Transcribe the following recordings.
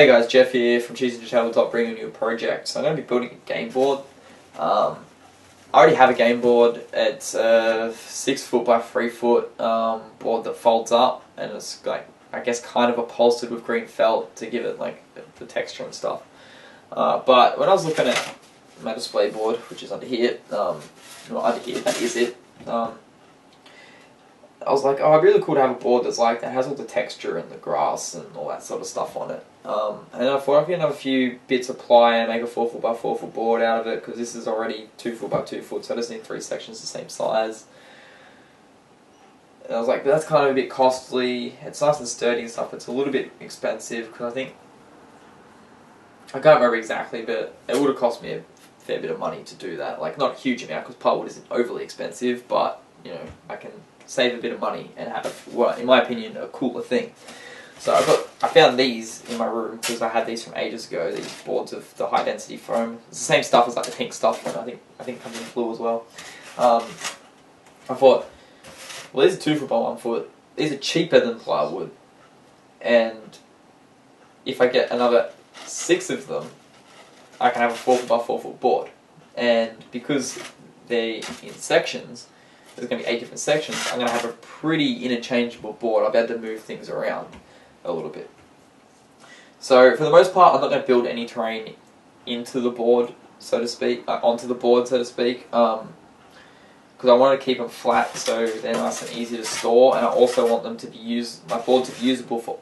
Hey guys, Jeff here from Jeff-AHTabletop, bringing you a project. So I'm going to be building a game board. I already have a game board. It's a 6 foot by 3 foot board that folds up, and it's like, I guess, kind of upholstered with green felt to give it like the texture and stuff. But when I was looking at my display board, which is under here, well, under here, that is it. I was like, oh, it'd be really cool to have a board that's like that, has all the texture and the grass and all that sort of stuff on it. And I thought I could have a few bits of ply and make a 4 foot by 4 foot board out of it, because this is already 2 foot by 2 foot, so I just need 3 sections the same size. And I was like, that's kind of a bit costly. It's nice and sturdy and stuff. It's a little bit expensive, because I can't remember exactly, but it would have cost me a fair bit of money to do that. Like, not a huge amount, because plywood isn't overly expensive, but you know, I can save a bit of money and have, well, in my opinion, a cooler thing. So I found these in my room because I had these from ages ago. These boards of the high density foam. It's the same stuff as like the pink stuff, and I think it comes in blue as well. I thought, well, these are 2 foot by 1 foot. These are cheaper than plywood, and if I get another 6 of them, I can have a 4 foot by 4 foot board. And because they're in sections, there's going to be 8 different sections, I'm going to have a pretty interchangeable board. I'll be able to move things around a little bit. So for the most part, I'm not going to build any terrain into the board, so to speak, onto the board, so to speak, because I want to keep them flat so they're nice and easy to store, and I also want them to be my board to be usable for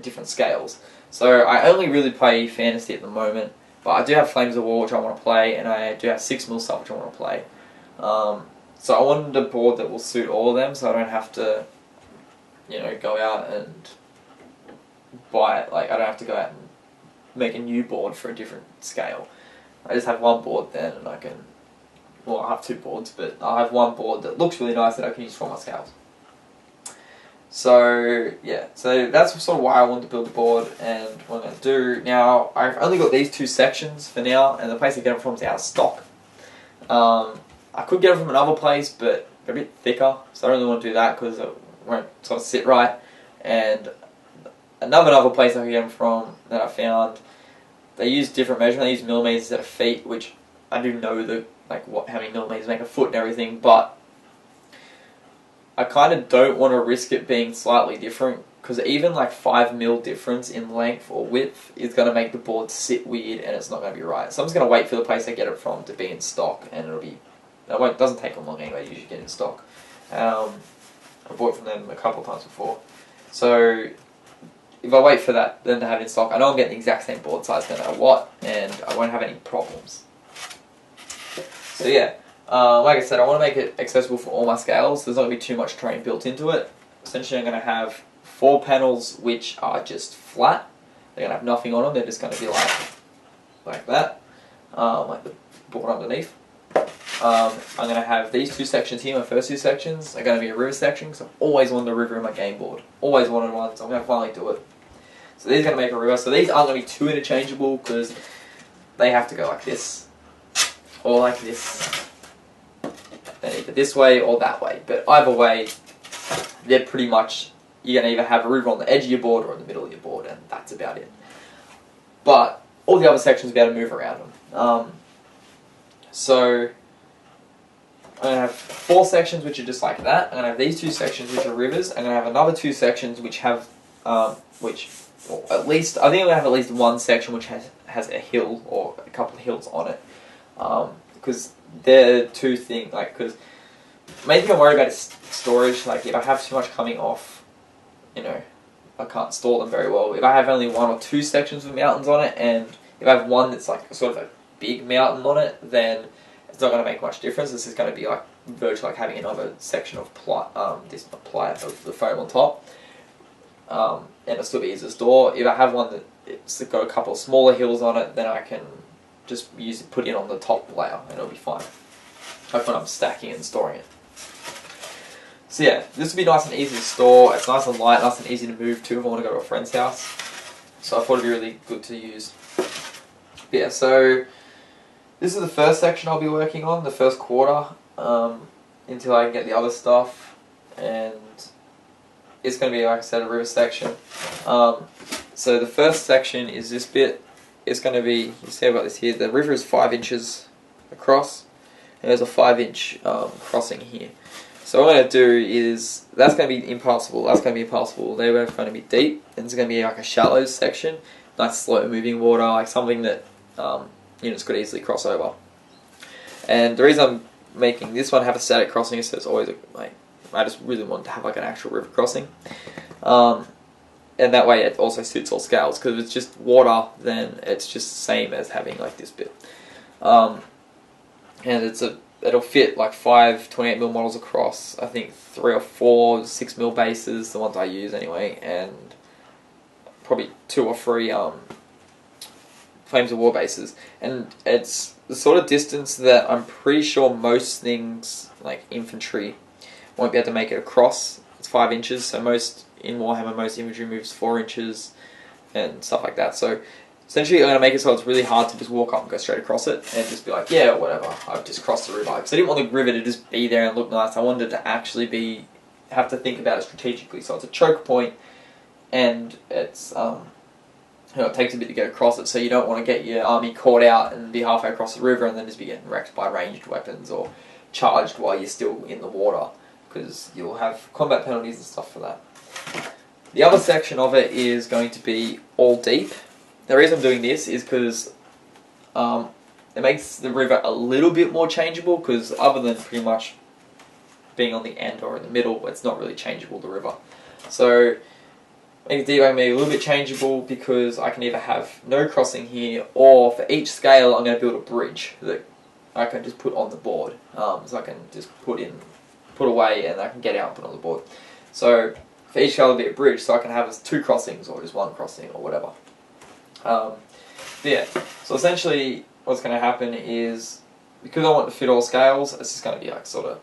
different scales. So I only really play fantasy at the moment, but I do have Flames of War, which I want to play, and I do have 6mm stuff, which I want to play. So I wanted a board that will suit all of them, so I don't have to, you know, go out and buy it. Like, I don't have to go out and make a new board for a different scale. I just have one board then, and I can, well, I have 2 boards, but I have one board that looks really nice that I can use for my scales. So yeah, so that's sort of why I wanted to build the board and what I'm going to do. Now, I've only got these 2 sections for now, and the place I get them from is out of stock. I could get it from another place, but they're a bit thicker, so I don't really want to do that because it won't sort of sit right. And another place I could get them from that I found, they use different measurements. They use millimeters instead of feet, which I do know how many millimeters make a foot and everything, but I kind of don't want to risk it being slightly different, because even like 5mm difference in length or width is going to make the board sit weird, and it's not going to be right. So I'm just going to wait for the place I get it from to be in stock, and it doesn't take them long anyway. You usually get in stock. I bought from them a couple of times before. So if I wait for them to have it in stock, I know I'm getting the exact same board size no matter what, and I won't have any problems. So yeah, like I said, I want to make it accessible for all my scales. There's not going to be too much terrain built into it. Essentially, I'm going to have 4 panels which are just flat. They're going to have nothing on them. They're just going to be like that, like the board underneath. I'm going to have these 2 sections here. My first 2 sections are going to be a river section, because I've always wanted a river in my game board. Always wanted one, so I'm going to finally do it. So these are going to make a river. So these aren't going to be too interchangeable, because they have to go like this, or like this. They're either this way or that way. But either way, they're pretty much, you're going to either have a river on the edge of your board or in the middle of your board, and that's about it. But all the other sections will be able to move around them. So I'm going to have 4 sections which are just like that. I'm going to have these 2 sections which are rivers. I'm going to have another 2 sections which have, well, at least, I think I'm going to have at least 1 section which has a hill or a couple of hills on it. Because they're 2 things, because the main thing I'm worried about is storage. Like, if I have too much coming off, you know, I can't store them very well. If I have only 1 or 2 sections with mountains on it, and if I have one that's like sort of a big mountain on it, then it's not going to make much difference. This is going to be like virtually like having another section of ply of the foam on top, and it'll still be easy to store. If I have one that's got a couple of smaller hills on it, then I can just put it on the top layer, and it'll be fine. Like when I'm stacking and storing it. So yeah, this will be nice and easy to store. It's nice and light, nice and easy to move to if I want to go to a friend's house. So I thought it'd be really good to use. But yeah, so this is the first section I'll be working on, the first quarter, until I can get the other stuff, and it's going to be, like I said, a river section. So the first section is this bit. It's going to be, you see I've got this here, the river is 5 inches across, and there's a 5-inch crossing here. So what I'm going to do is, that's going to be impassable, that's going to be impassable, they're both going to be deep, and it's going to be like a shallow section, nice slow moving water, like something that units could easily cross over. And the reason I'm making this one have a static crossing is so it's always like, I just really want to have like an actual river crossing. And that way it also suits all scales, because if it's just water, then it's just the same as having like this bit. And it'll fit like 5 28mm models across, I think 3 or 4 6mm bases, the ones I use anyway, and probably 2 or 3 Flames of War bases. And it's the sort of distance that I'm pretty sure most things, like infantry, won't be able to make it across. It's 5 inches, so in Warhammer, most infantry moves 4 inches and stuff like that. So essentially I'm going to make it so it's really hard to just walk up and go straight across it and just be like, yeah, whatever, I've just crossed the river. Because I didn't want the river to just be there and look nice. I wanted it to actually have to think about it strategically. So it's a choke point, and it's it takes a bit to get across it, so you don't want to get your army caught out and be halfway across the river and then just be getting wrecked by ranged weapons or charged while you're still in the water, because you'll have combat penalties and stuff for that. The other section of it is going to be all deep. The reason I'm doing this is because it makes the river a little bit more changeable, because other than pretty much being on the end or in the middle, it's not really changeable, the river. So make it deep, I can make it a little bit changeable, because I can either have no crossing here, or for each scale I'm going to build a bridge that I can just put on the board. So I can just put away and I can get out and put on the board. So for each scale it'll be a bridge, so I can have 2 crossings or just 1 crossing or whatever. Yeah, so essentially what's going to happen is, because I want to fit all scales, it's just going to be like sort of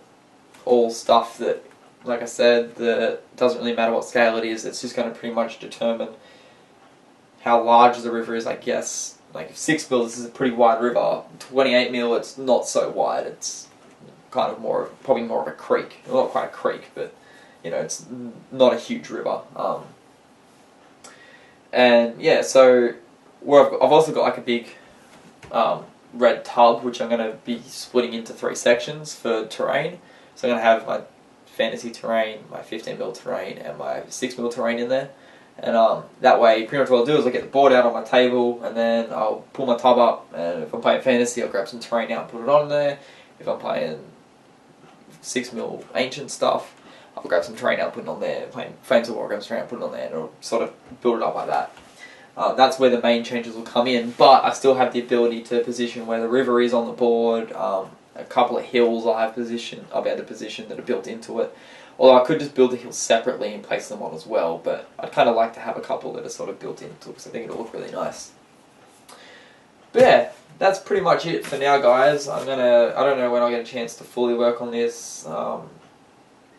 all stuff that, like I said, that doesn't really matter what scale it is. It's just going to pretty much determine how large the river is, I guess. Like if 6mm, this is a pretty wide river. 28mm, it's not so wide. It's kind of probably more of a creek. Well, not quite a creek, but you know, it's not a huge river. And yeah, so I've also got like a big red tub, which I'm going to be splitting into 3 sections for terrain. So I'm going to have my fantasy terrain, my 15mm terrain, and my 6mm terrain in there. And that way, pretty much what I'll do is I'll get the board out on my table, and then I'll pull my tub up, and if I'm playing fantasy, I'll grab some terrain out and put it on there. If I'm playing 6mm ancient stuff, I'll grab some terrain out and put it on there. Playing Flames of War, I'll grab some terrain out and put it on there, and it'll sort of build it up like that. That's where the main changes will come in, but I still have the ability to position where the river is on the board. A couple of hills I'll be able to position that are built into it. Although I could just build the hills separately and place them on as well, but I'd kind of like to have a couple that are sort of built into it, because I think it'll look really nice. But yeah, that's pretty much it for now, guys. I don't know when I'll get a chance to fully work on this, or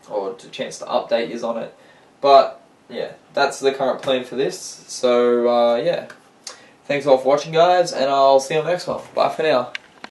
a chance to update you on it, but yeah, that's the current plan for this. So yeah, thanks all for watching, guys, and I'll see you on the next one. Bye for now.